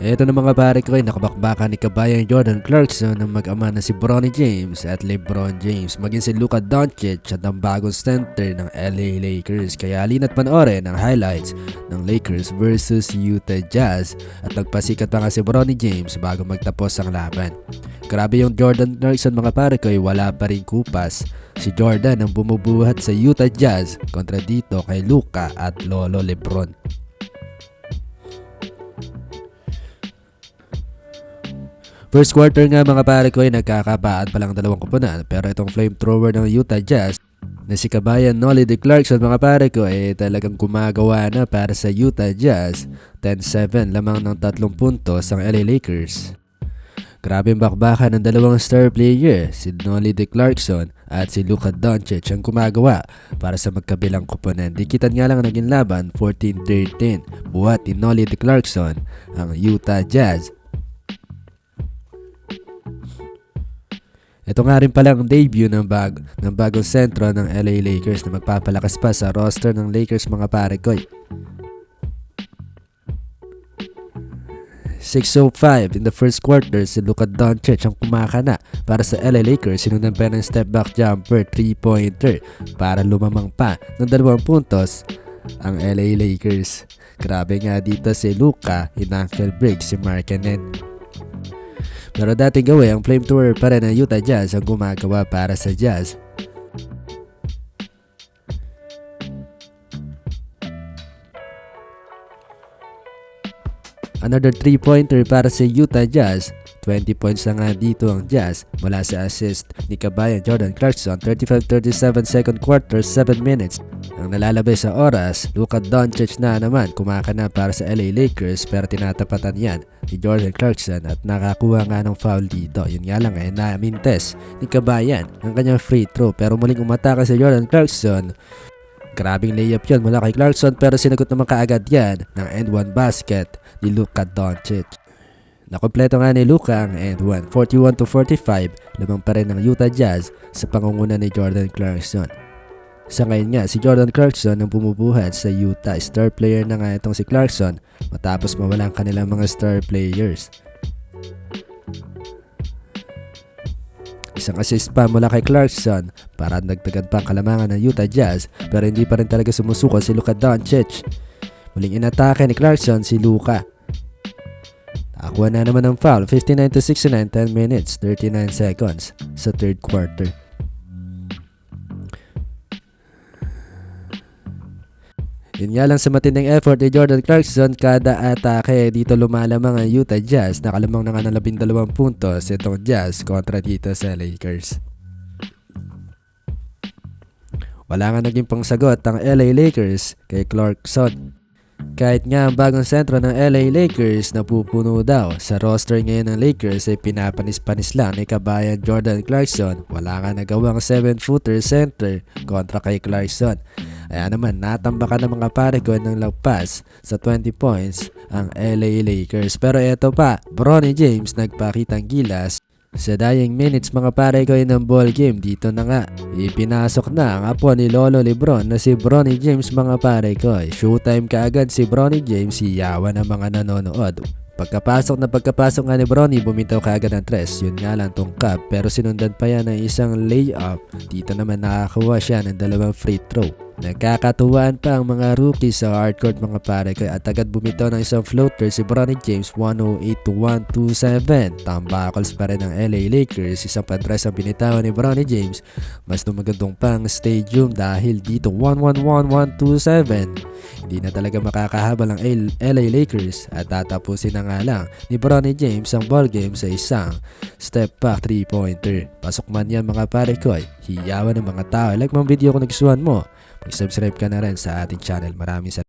Ito na mga pare ko ay nakabakbakan ni kabayan Jordan Clarkson ng mag-ama na si Bronny James at LeBron James, maging si Luka Doncic at ang bagong center ng LA Lakers. Kaya halina't panoorin ang highlights ng Lakers versus Utah Jazz at nagpasikat pa nga si Bronny James bago magtapos ang laban. Grabe yung Jordan Clarkson mga pare ko ay wala pa rin kupas. Si Jordan ang bumubuhat sa Utah Jazz kontra dito kay Luka at Lolo LeBron. First quarter nga mga pare ko ay nagkakabaan pa lang dalawang koponan, pero itong flamethrower ng Utah Jazz na si kabayan Nolly de Clarkson mga pare ko ay talagang gumagawa na para sa Utah Jazz. 10-7 lamang ng 3 puntos ang LA Lakers. Grabe ang bakbakan ng dalawang star player, si Nolly de Clarkson at si Luka Doncic ang gumagawa para sa magkabilang koponan. Dikitan nga lang naging laban 14-13. Buhat ni Nolly de Clarkson ang Utah Jazz. Ito nga rin pala ang debut ng bagong sentro ng LA Lakers na magpapalakas pa sa roster ng Lakers mga pare ko. 6:05 in the first quarter, si Luka Doncic ang kumakana para sa LA Lakers. Sinundan pa ng step back jumper 3-pointer para lumamang pa ng 2 puntos ang LA Lakers. Grabe nga dito si Luka, in-ankle break si Markkanen. Pero dating gawin, ang flamethrower pa rin ng Utah Jazz ang gumagawa para sa Jazz. Another 3-pointer para sa Utah Jazz. 20 points na nga dito ang Jazz mula sa assist ni kabayan Jordan Clarkson. 35-37 second quarter, 7 minutes. Ang nalalabay sa oras, Luka Doncic na naman kumakana para sa LA Lakers, pero tinatapatan yan ni Jordan Clarkson at nakakuha nga ng foul dito. Yun nga lang na-mintes ni kabayan ang kanyang free throw, pero muling umatake si Jordan Clarkson. Grabing layup yun mula kay Clarkson, pero sinagot naman kaagad yan ng end-one basket ni Luka Doncic. Nakompleto nga ni Luka ang end-one, 41-45, lamang pa rin ng Utah Jazz sa pangunguna ni Jordan Clarkson. Sa ngayon nga, si Jordan Clarkson ang bumubuhat sa Utah. Star player na nga itong si Clarkson matapos mawala ang kanilang mga star players. Isang assist pa mula kay Clarkson para dagdagan pa ang kalamangan ng Utah Jazz, pero hindi pa rin talaga sumusuko si Luka Doncic. Muling inatake ni Clarkson si Luka. Nakakuha na naman ng foul, 59-69, 10 minutes, 39 seconds sa third quarter. Yun nga lang sa matinding effort ni Jordan Clarkson, kada atake dito lumalamang ang Utah Jazz. Nakalamang na nga ng 12 puntos itong Jazz kontra dito sa Lakers. Wala nga naging pangsagot ang LA Lakers kay Clarkson. Kahit nga ang bagong sentro ng LA Lakers napupuno daw, sa roster ngayon ng Lakers ay pinapanis-panis lang ni kabayan Jordan Clarkson. Wala nga nagawang 7-footer center kontra kay Clarkson. Kaya naman natambakan ng mga pare ko ng lagpas sa 20 points ang LA Lakers. Pero eto pa, Bronny James nagpakitang gilas sa dying minutes mga pare ko ng ball game. Dito na nga, ipinasok na ang apo ni Lolo LeBron na si Bronny James mga pare ko. Showtime kaagad si Bronny James, iyawan ng mga nanonood. Pagkapasok nga ni Bronny, bumitaw kaagad ng 3. Yun nga lang tungkap, pero sinundan pa yan ng isang layup. Dito naman nakakuha siya ng 2 free throw. Nagkakatuwaan pa ang mga rookies sa hardcourt mga pare ko at agad bumitaw ng isang floater si Bronny James, 108-127. Tambakals pa rin ng LA Lakers. Isang pantras ang binitawan ni Bronny James. Mas dumagandong pang stadium dahil dito 111-127. Hindi na talaga makakahabal ang LA Lakers at tatapusin na nga lang ni Bronny James ang ball game sa isang step back 3-pointer. Pasok man yan mga pare ko, hiyawan ng mga tao. Like mga video kung nagustuhan mo. Mag-subscribe ka na rin sa ating channel. Maraming salamat.